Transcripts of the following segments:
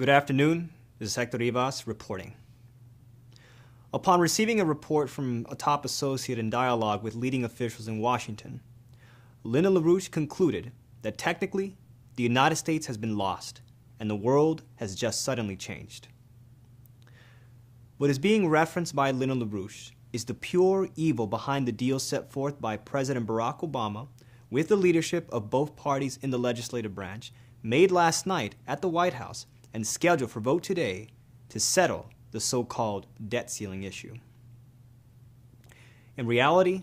Good afternoon, this is Hector Rivas reporting. Upon receiving a report from a top associate in dialogue with leading officials in Washington, Lyndon LaRouche concluded that technically the United States has been lost and the world has just suddenly changed. What is being referenced by Lyndon LaRouche is the pure evil behind the deal set forth by President Barack Obama with the leadership of both parties in the legislative branch, made last night at the White House and scheduled for vote today to settle the so-called debt ceiling issue. In reality,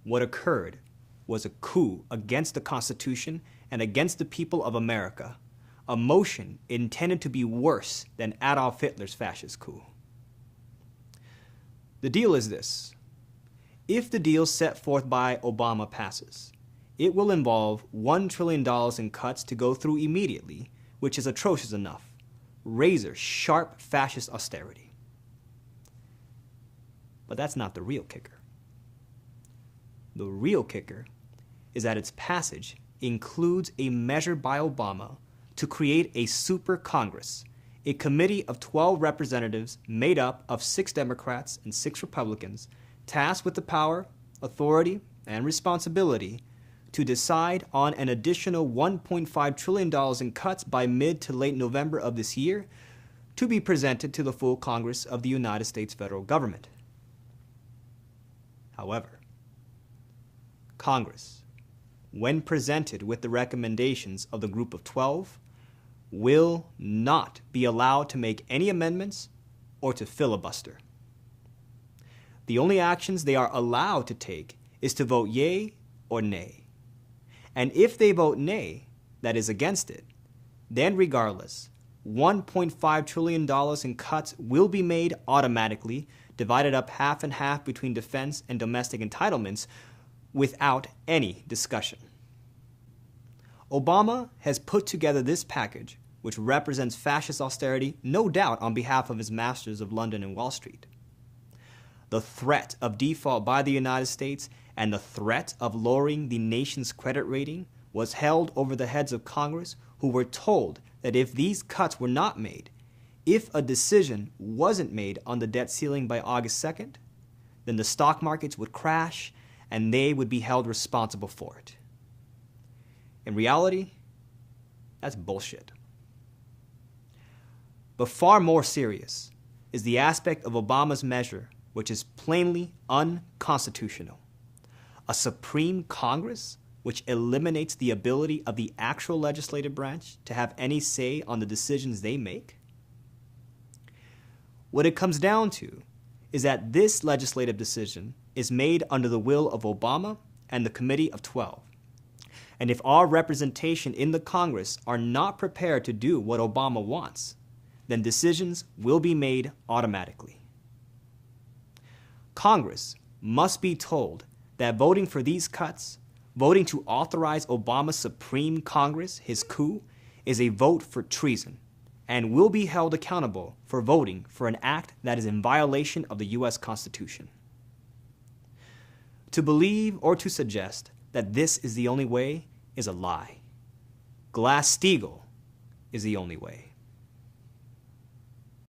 what occurred was a coup against the Constitution and against the people of America, a motion intended to be worse than Adolf Hitler's fascist coup. The deal is this. If the deal set forth by Obama passes, it will involve $1 trillion in cuts to go through immediately, which is atrocious enough. Razor-sharp fascist austerity. But that's not the real kicker. The real kicker is that its passage includes a measure by Obama to create a super Congress, a committee of 12 representatives made up of 6 Democrats and 6 Republicans, tasked with the power, authority, and responsibility to decide on an additional $1.5 trillion in cuts by mid to late November of this year to be presented to the full Congress of the United States federal government. However, Congress, when presented with the recommendations of the Group of 12, will not be allowed to make any amendments or to filibuster. The only actions they are allowed to take is to vote yea or nay. And if they vote nay, that is against it, then regardless, $1.5 trillion in cuts will be made automatically, divided up half and half between defense and domestic entitlements, without any discussion. Obama has put together this package, which represents fascist austerity, no doubt on behalf of his masters of London and Wall Street. The threat of default by the United States and the threat of lowering the nation's credit rating was held over the heads of Congress, who were told that if these cuts were not made, if a decision wasn't made on the debt ceiling by August 2nd, then the stock markets would crash and they would be held responsible for it. In reality, that's bullshit. But far more serious is the aspect of Obama's measure which is plainly unconstitutional. A Supreme Congress which eliminates the ability of the actual legislative branch to have any say on the decisions they make? What it comes down to is that this legislative decision is made under the will of Obama and the Committee of 12. And if our representation in the Congress are not prepared to do what Obama wants, then decisions will be made automatically. Congress must be told that voting for these cuts, voting to authorize Obama's Supreme Congress, his coup, is a vote for treason and will be held accountable for voting for an act that is in violation of the U.S. Constitution. To believe or to suggest that this is the only way is a lie. Glass-Steagall is the only way.